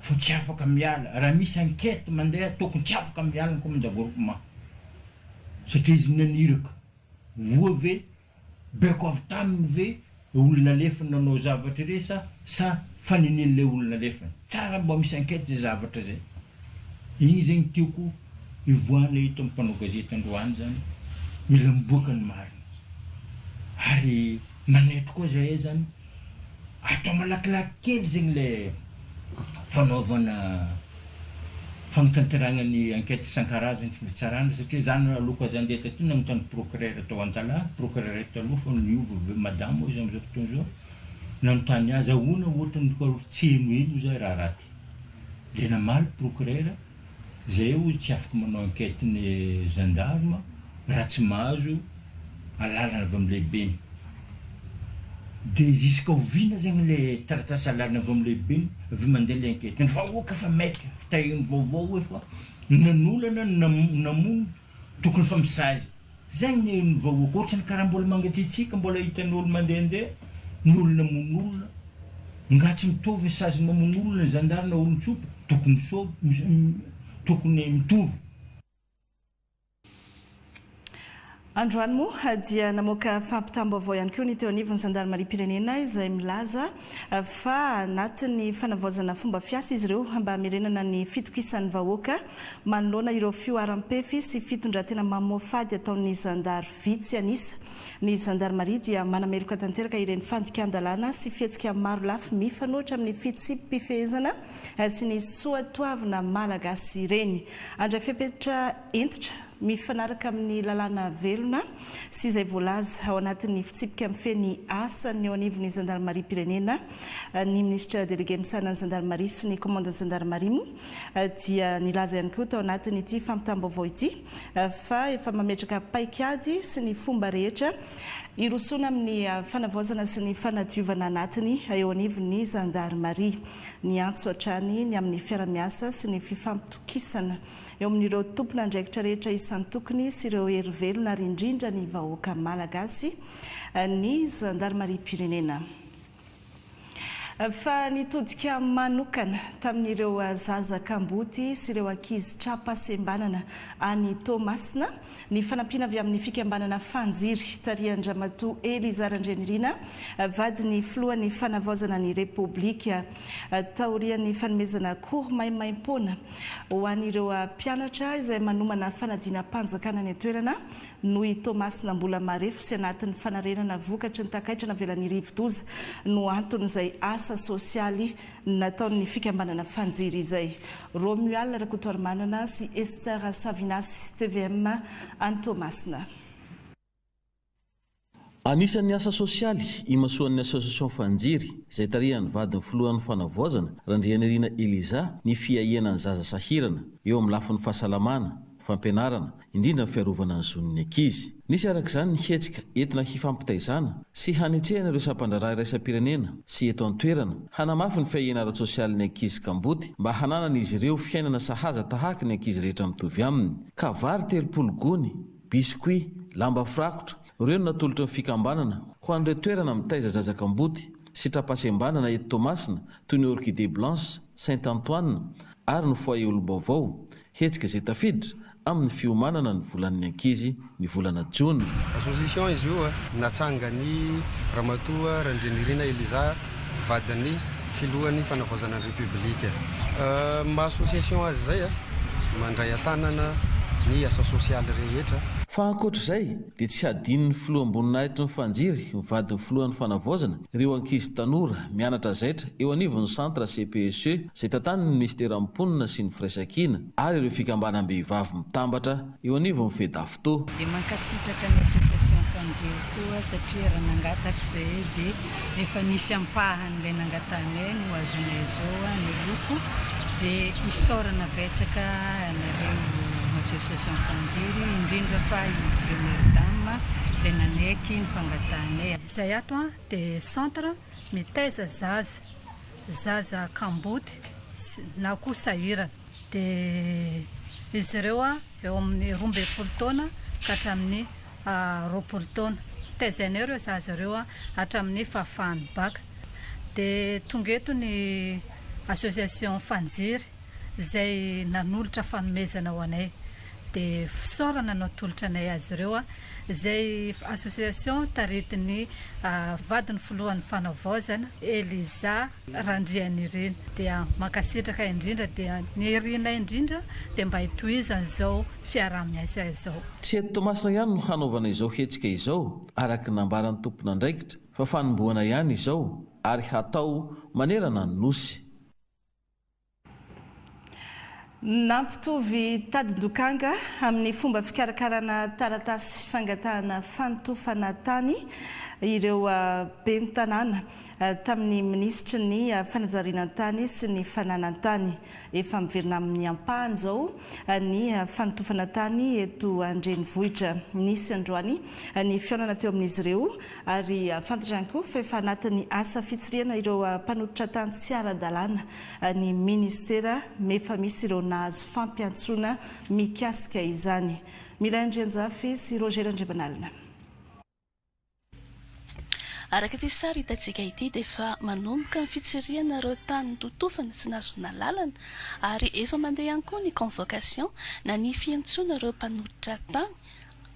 fa tsy afaka miala raha misy enquête mandeha tokony tsy afaka miala ny commandant groupement satria izy naniraka voa ve beko avy taminy ve olona lefany nanao zavatra resa sa fanenen'ilay olona lefany tsara mba misy enquête zay zavatra zay. Igny zegny tiako ivoana eto amin'ny mpanao gazety androany zany mila miboaka ny marina ary manetro koa zay zany atao malakilaky kely zegny le fanaovana fagnatanterana ny enquête isan-karazany fitsarana satria zany aloka zany andeha taty nanontany procureur tao Antala procureur eto aloha fa niova madamo izy am'izao fotoana zao nanontany azy ahoana ohatrany tsy heno eno zay raha raty dia namaly procureur zay ozy tsy afaka manao enquête ny gendarme raha tsy mahazo alalana avy amin'ny lehibeny dia jusqu'au vina zegny le taratasy alalana avy amin'ny lehibeny avy mandeha le enquête ny vahoaka fa maika fitahiny vaovao hoe fa nanolana namono tokony fa misazy zegny ny vahoaka ohatra ny karaha mbola mangatsitsika mbola hitan'olo mandehandeha ny olona mon'olona ngatsy mitovy ny sazy mamon'olona ny gendarme olon-tsopa tokony mitovy. Androany moa dia namoaka fampitam-baovao ihany koa ny teo anivon'ny Zandarmaria-pirenena izay milaza fa anatin'ny fanavaozana fomba fiasa izy ireo mba hamerenana ny fitokisan'ny vahoaka manoloana ireo fioaram-pefy sy fitondratena mamofady ataon'ny zandary vitsy anisa. Ny Zandarmaria dia manameloka tanteraka ireny fandikan-dalàna sy fihetsika maro lafy mifanohitra amin'ny fitsipifehezana sy ny soatoavina malagasy ireny. Andray fepetra entitra mifanaraka amin'ny lalàna velona sy izay voalaza ao anatin'ny fitsipika amin'ny feny asa ny eo anivon'ny gendarmerie pirenena ny ministre délégué misana ny gendarmerie sy ny commande gendarmerie mo dia nilaza ihany koa tao anatin'ity fampitam-baovao ity fa efa mametraka paikady sy ny fomba rehetra irosona amin'ny fanavaozana sy ny fanadiovana anatiny eo anivon'ny gendarmerie ny antso hatrany ny amin'ny fiara-miasa sy ny fifampitokisana eo amin'ireo tompona andraikitra rehetra isan'ny tokony sy ireo hery-velona ary indrindra ny vahoaka malagasy ny gendarmerie pirenena. Fa nitodika manokana tamin'ireo zaza kamboty sy ireo ankizy trapasembanana any Tomasina ny fanampiana avy amin'ny fikambanana fanjiry tarihan-dramatoa Elizara Andrenirina vady ny filohan'ny fanavaozana ny Repoblika taorian'ny fanomezana cours maimaim-poana ho an'ireo mpianatra izay manomana fanadina-panjakana ny toerana noho i Tomasina mbola marefo sy anatin'ny fanarenana vokatry ny takaitrana velan'ny rivo-doza no anton'izay asa sosialy nataon'ny fikambanana fanjiry izay. Romuald Rakotoarmanana sy Esther Savinasy TVM any Tomasina. Anisan'ny asa sosialy imasoan'ny association fanjiry izay tarihan'ny vadiny filohan'ny fanavaozana Randrianirina Eliza ny fiahiana ny zaza sahirana eo amin'ny lafin'ny fahasalamana fampianarana indrindra ny fiarovana ny zon'ny ankizy. Nisy arak'izany ny hetsika entina hifampitaizana sy hanetsehana ireo sampandraraha iraisam-pirenena sy eto an-toerana hanamafy ny fiahiana ara-tsosialy ny ankizy kamboty mba hananana izy ireo fiainana sahaza tahaka ny ankizy rehetra mitovy aminy. Kavary 30 gony, biskuit, lamba firakotra ireo no natolotra ny fikambanana ho an'ireo toerana mitaiza zazakamboty sy trapasembanana eto Tomasina toy ny Orchidée Blanche, Saint-Antoine ary ny foyer Olom-baovao. Hetsika izay tafiditra amin'ny fiomanana ny volan'ny ankizy ny volana Jona. Association izy io natsanga ny ramatoa Randrianirina Eliza vadiny filohan'ny fanavaozana ny Repoblika. Ma-association azy zay mandray atanana ny asa sosialy rehetra. Fa ankoatr'izay dia tsy hadin'ny filoam-boninahitry ny fanjiry vadiny filohan'ny fanavaozana ireo ankizy tanora mianatra zaitra eo anivon'ny centre CPSE izay tantan'ny ministera mponina sy ny firaisan-kina ary ireo fikambanam-behivavy mitambatra eo anivon'ny Vedafto. Dia mankasitraka ny association fanjiry koa satria raha nangatak'izay dia efa nisy ampahan'ilay nangatanay no azonay izao ny loko dia isaorana betsaka anareo association fanjiry indrindra fa premier dame izay naneky ny fangatanay. Izay ato dia centre mitaiza zaza kamboty na koa sahirana dia izy ireo eo amin'ny 12 taona ka hatramin'ny 20 taona. Taizainay ireo zaza ireo hatramin'ny fahafahany baka. Dia tonga eto ny association fanjiry izay nanolotra fanomezana ho anay dia fisaorana natolotra anay azy ireo izay association taritin'ny vadiny filohan'ny fanavaozana Eliza Randrianirina dia mankasitraka indrindra dia nirina indrindra dia mba hitohizana izao fiaraha-miasa izao. Tsy eto Tomasina ihany no hanaovana izao hetsika izao araky nambaran'ny tompona andraikitra fa fanomboana ihany izao ary hatao manerana ny nosy. Nampitovy tadindokanga amin'ny fomba fikarakarana taratasy fangatahana fanotofana tany ireo ben'ny tanàna tamin'ny ministra ny fanajariana tany sy ny fananan-tany efa miverina amin'ny ampahany izao ny fanotofana tany eto Andrenivohitra nisy androany ny fionana teo amin'izy ireo ary fantatrany koa fa efa anatin'ny asa fitsiriana ireo mpanototra tany tsy ara-dalàna ny ministera mefa misy ireo nahazo fampiantsoana mikasika izany. Milandry Anjafy sy Roger Andrebanalina. Araka ity sary hitantsika ity dia efa manomboka ny fitsiriana ireo tany totofana sy nazona lalana ary efa mandeha ihany koa ny convocation na ny fiantsoana ireo mpanototra tany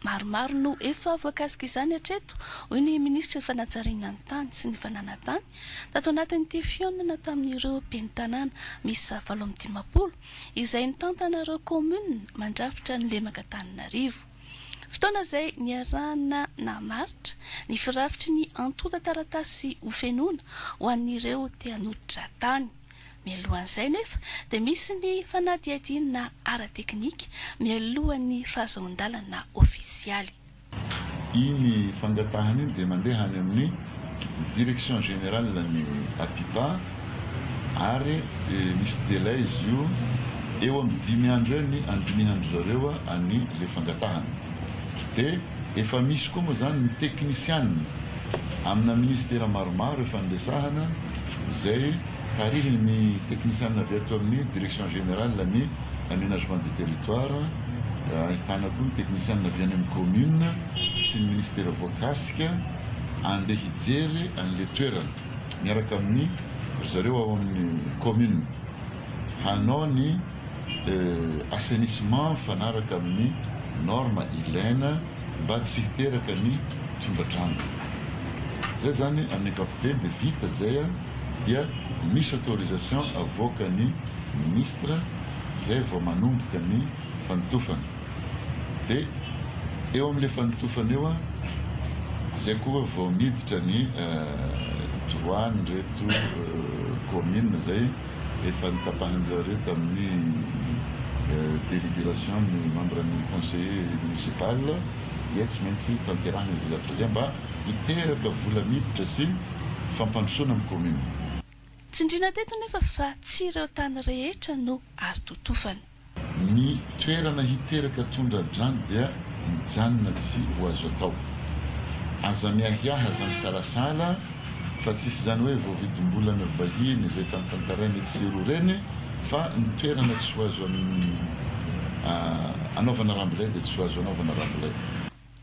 maromaro no efa voakasika izany hatreto hoy ny ministra fanajariana ny tany sy ny fananan-tany tato anatin'ity fionana tamin'ireo ben'ny tanàna misy 7 izay nitantana ireo commune mandrafitra ny lemaka Antananarivo. Fotoana izay niarahana namaritra ny firafitry ny antota taratasy ho fenoana ho an'ireo te hanototra tany. mialohan'izay nefa dia misy ny fanadihadina ara-teknika mialohan'ny fahazoan-dalana ofisialy. Iny fangatahana iny dia mandeha any amin'ny direction générale ny APIPA ary misy délai izy io eo amin'ny 5 andro eo ny andinihandro zareo any le fangatahana. Dia efa misy koa moa zany ny teknisianina amina ministera maromaro efa andesahana izay tarihiny ny teknisianina avy ato amin'ny direction générale ny aménagement du territoire, ahitana koa ny teknisianina avy any amin'ny commune sy ny ministera voakasika andeha hijery an'le toerana miaraka amin'ny zareo ao amin'ny commune hanao ny assainissement mifanaraka amin'ny norme ilaina mba tsy hiteraka ny tondradrano. Zay zany amin'ny ankapobeny dia vita zay dia misy autorisation avoaka ny ministre zay vao manomboka ny fanotofana. Dia eo amin'le fanotofana eo zay koa vao miditra ny droit reto commune zay efa nitapahan'zareo tamin'ny délibération ny membre ny conseiller municipal dia tsy maintsy tanterahana izay zavatra zay mba hiteraka vola miditra sy fampandrosoana amin'ny commune. Tsindriana teto nefa fa tsy ireo tany rehetra no azo totofana. Ny toerana hiteraka tondradrano dia mijanona tsy ho azo atao. Aza miahiahy aza misalasala fa tsisy zany hoe vao vidim-bolana vahiny izay tantantarainy tsy zero reny fa ny toerana tsy ho azo anaovana rambolay dia tsy ho azo anaovana rambolay.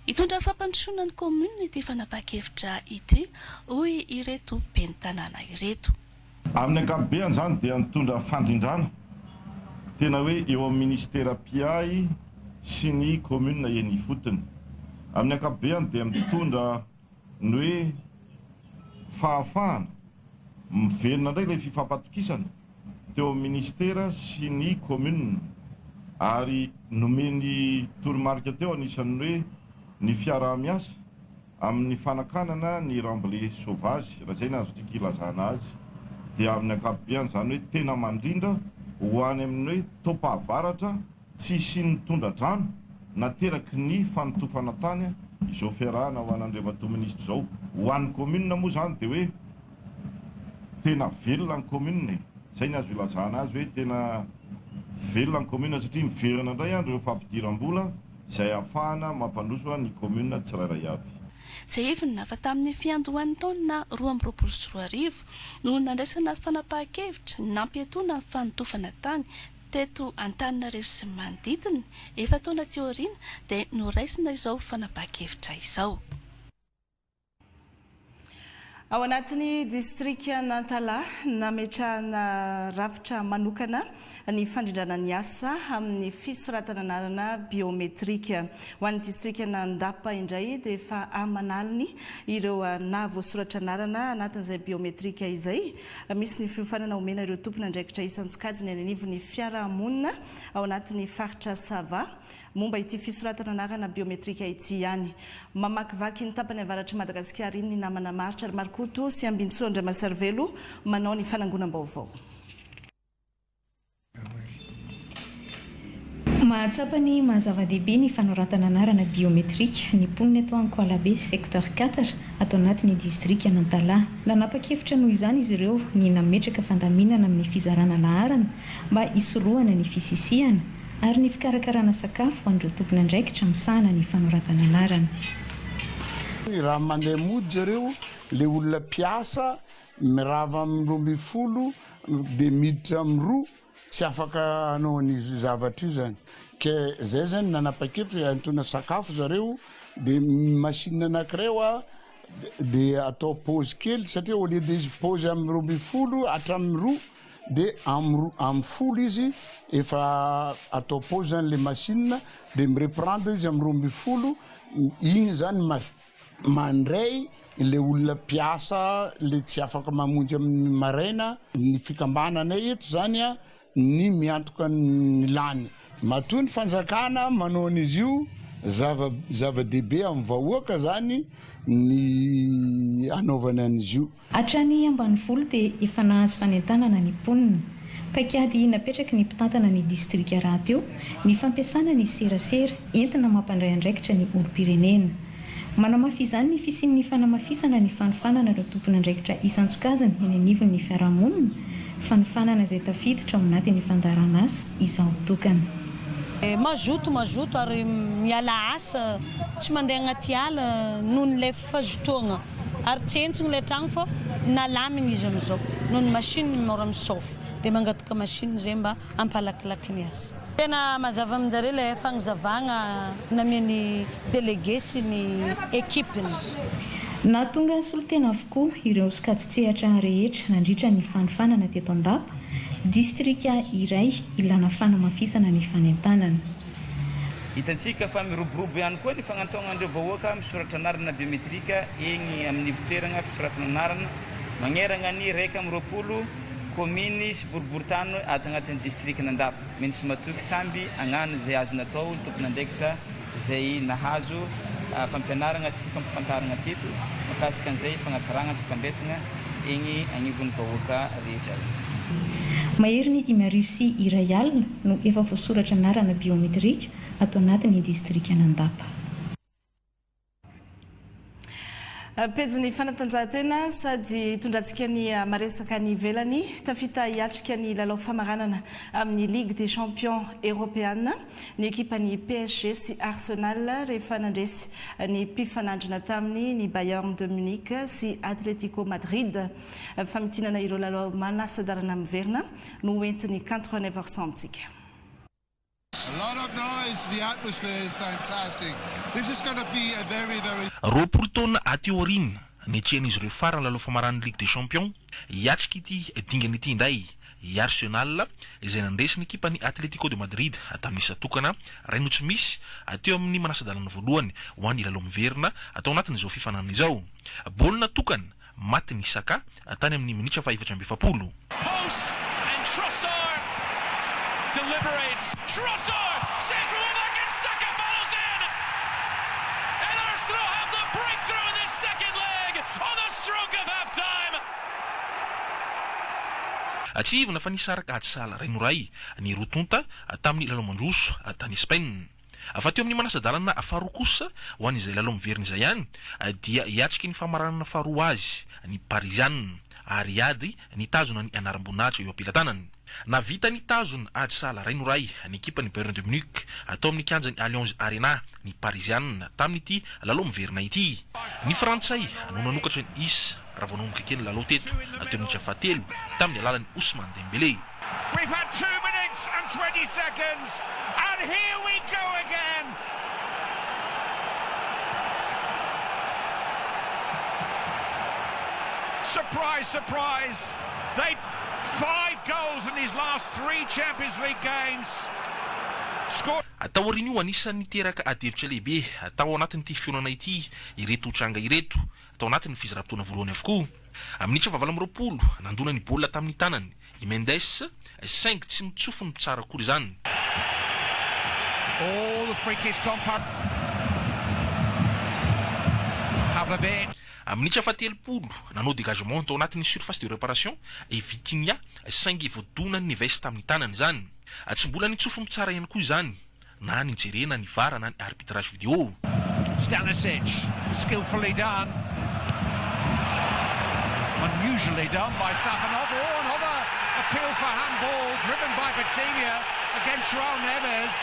Hitondra fampandrosoana ny commune ity fanapa-kevitra ity hoy ireto ben'ny tanàna ireto. Amin'ny ankapobeny zany dia nitondra fandrindrana tena hoe eo amin'ny ministera PI sy ny commune eny fotony. Amin'ny ankapobeny dia mitondra ny hoe fahafahana mivelona indray ilay fifampatokisana teo amin'ny ministera sy ny commune ary nomeny toromarika teo anisan'ny hoe ny fiaraha-miasa amin'ny fanakanana ny rambolay sauvage raha zay nazo tika ilazana azy dia amin'ny ankapobeny zany hoe tena mandrindra ho any amin'ny hoe topahavaratra tsy sy ny tondradrano nateraky ny fanotofana tany izao fiarahana ho an'Andriamatoa ministra zao. Ho an'ny commune moa zany dia hoe tena velona ny commune, zay ny azo ilazana azy hoe tena velona ny commune satria miverina indray andro ireo fampidiram-bola izay ahafahana mampandroso ny commune tsirairay avy. Jehivina fa tamin'ny fiandohan'ny taona 2024 no nandraisana fanapahan-kevitra nampietoana ny fanotofana tany teto Antananarivo sy manodidina efa taona teoriana dia noraisina izao fanapahan-kevitra izao. Ao anatin'ny distrika Nantala nametrahana rafitra manokana ny fandrindrana ny asa amin'ny fisoratana anarana biometrika ho an'ny distrika Nandapa indray dia efa amanaliny ireo na voasoratra anarana anatin'izay biometrika izay. Misy ny fiofanana omena ireo tompona andraikitra isan-tsokajiny any anivon'ny fiarahamonina ao anatin'ny faritra Sava momba ity fisoratana anarana biometrika ity ihany. Mamakivaky ny tapany avaratry Madagasikara iny ny namana maritra ary Marikoto sy Ambintsolo Andriamasarivelo manao ny fanangonam-baovao. Mahatsapa ny mahazava-dehibe ny fanoratana anarana biometrika ny mponina eto Ankoalabe secteur 4 ato anatin'ny distrika Nantala. Nanapa-kevitra noho izany izy ireo ny nametraka fandaminana amin'ny fizarana laharana mba hisorohana ny fisisihana ary ny fikarakarana sakafo an'ireo tompona andraikitra misahana ny fanoratana anarana. Raha mandeha mody zareo le olona mpiasa mirava amin'ny 12 dia miditra amin'ny 2 tsy afaka hanao ny zavatra io zany. Ke zay zany nanapa-kevitra antona sakafo zareo dia machine anankiray dia atao pause kely satria au lieu de izy pause amin'ny 12 hatramin'ny 2 dia amin'ny 10 izy efa atao pause zany le machine dia mireprendre izy amin'ny 12 igny zany mandray le olona mpiasa le tsy afaka mamonjy amin'ny maraina ny fikambananay eto zany ny miantoka ny lany matoa ny fanjakana manao an'izy io zava-dehibe amin'ny vahoaka zany ny anaovana an'izy io. Hatrany ambany volo dia efa nahazo fanentanana ny mponina. Paikady napetraka ny mpitantana ny distrika raha teo ny fampiasana ny serasera entina mampandray andraikitra ny olom-pirenena. Manamafy izany ny fisian'ny fanamafisana ny fanofanana ireo tompona andraikitra isan-tsokazany eny anivon'ny fiarahamonina, fanofanana izay tafiditra ao anatin'ny fandarana asa izao tokana. Mazoto ary miala asa tsy mandeha agnaty ala noho n'ilay fahazotoagna ary tsy hentsiny ilay tragno fa nalamina izy amin'izao noho ny machine mora misaofy dia mangataka machine zay mba ampalakilaky ny asa. Tena mazava aminjareo ilay fagnazavagna namian'ny délégué sy ny ekipiny. Nahatonga solotena avokoa ireo sokatsitsehatra rehetra nandritra ny fanofanana teto Andapa, distrika iray ilana fanamafisana ny fanentanana. Hitantsika fa miroborobo ihany koa ny fagnantonandreo vahoaka misoratra anarana biometrika eny amin'ny votoerana fisoratana anarana magnerana ny 120 kominy sy boriboritano ato agnatin'ny distrika n'Andapa. Meny sy matoky samby agnano izay azo natao ny tompona andraikitra izay nahazo fampianarana sy fampifantarana teto makasika an'izay fagnatsarana ny fifandraisana eny agnivon'ny vahoaka rehetra. Mahery ny 5,200 alina no efa voasoratra anarana biometrika ato anatin'ny distrika n'Andapa. Pejiny fanatanjahantena sady tondratsika ny maresaka ny ivelany tafita hiatrika ny lalao famaranana amin'ny Ligue des Champions européenne ny ekipany PSG sy Arsenal rehefa nandresy ny mpifanandrina taminy ny Bayern de Munich sy Atletico Madrid famitinana ireo lalao manasadarana miverina no entiny 89% antsika. A lot of noise, the atmosphere is fantastic. This is going to be a very roapolo taona aty aorina niatrehan'izy ireo farany lalao famarana Ligue des Champions hiatrika ity dingana ity indray Arsenal izay nandresy ny ekipany Atletico de Madrid tamin'ny satokana raino tsy misy ateo amin'ny manasadalana voalohany ho an'ny lalao miverina atao anatin'izao fifanana izao. Baolina tokana maty ny Saka tany amin'ny minitra faha 7. Post and Trossard deliberates. Trossard saves from the back and Saka follows in. And Arsenal have the breakthrough in this second leg on the stroke of half-time. Atsivona fa nisaraka atsala rai노ray ny rotonta tamin'ny lalao mandroso tany Espagne. Fa teo amin'ny manasadalana faharoa kosa ho an'izay lalao miverina izay ihany dia hiatrika ny famaranana faharoa azy ny Parisienne ary ady nitazona ny anaram-boninahitra eo ampilatanany. Navita nitazona atsala rai노ray ny ekipany Bayern de Munich atao amin'ny kianjan'ny Allianz Arena ny Parisienne tamin'ity lalao miverina ity. Ny Frantsay no nanokatra ny isa raha voanomboka kely lalao teto ateo amin'ny fahatelo tamin'ny alalan'ny Ousmane Dembélé. We've had 2 minutes and 20 seconds and here we go again. Surprise, surprise. They 5 goals in his last 3 Champions League games. Atao aorina io anisan'ny teraka adevitra lehibe atao anatin'ity fionana ity ireto tranga ireto atao anatin'ny fizarapotona voalohany avokoa. Amin'ny minitra 20 nandona ny baolina tamin'ny tanany i Mendes 5 tsy mitsofo ny tsara kory izany. All the free kicks gone Pavlovic. Amin'ny minitra 70 nanao dégagement tao anatin'ny surface de réparation Vitinha 5 voadonany ny veste tamin'ny tanany izany. Tsy mbola nitsofo mitsara ihany koa izany na ny jerena ny vara na ny arbitrage vidéo. Stanisic, skillfully done. Unusually done by Safanov. Oh, another appeal for handball driven by Vitinha against Raul Neves.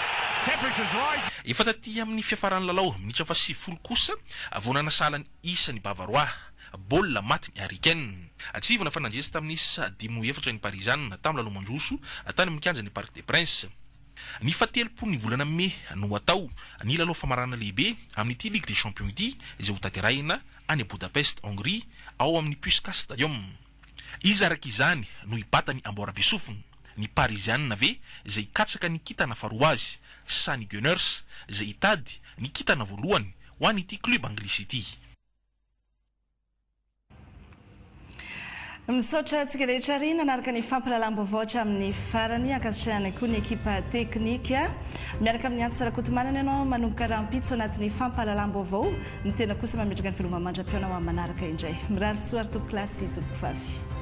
Temperatures rising. Efa taty amin'ny fiafarany lalao minitra 70 kosa vonana salany isa ny Bavarois. Baolina maty ny Harikane. Atsivona fa nandresy tamin'ny isa 17 ny Parisienne tamin'ny lalao mandroso tany amin'ny kianja ny Parc des Princes. Ny fatelopolo ny volana Mai no atao ny lalao famarana lehibe amin'ity Ligue des Champions ity izay ho tanterahina any Budapest, Hongrie ao amin'ny Puskás Stadium. Izy araka izany no hibata ny Amboarabisofona ny Parisienne ve izay hikatsaka ny kitana faharoa azy sa ny Gunners izay hitady ny kitana voalohany ho an'ity club anglisy ity. misaotra antsika rehetra ary nanaraka ny fampahalalam-baovao hatramin'ny farany ankasitrahana koa ny ekipa teknika miaraka amin'ny antsy Sarakotomanana ianao manomboka rahampitso anatin'ny fampahalalam-baovao ny tena kosa mametraka ny filoma mandra-piona ao amin'ny manaraka indray mirary soa ary tompo klasy tompo vavy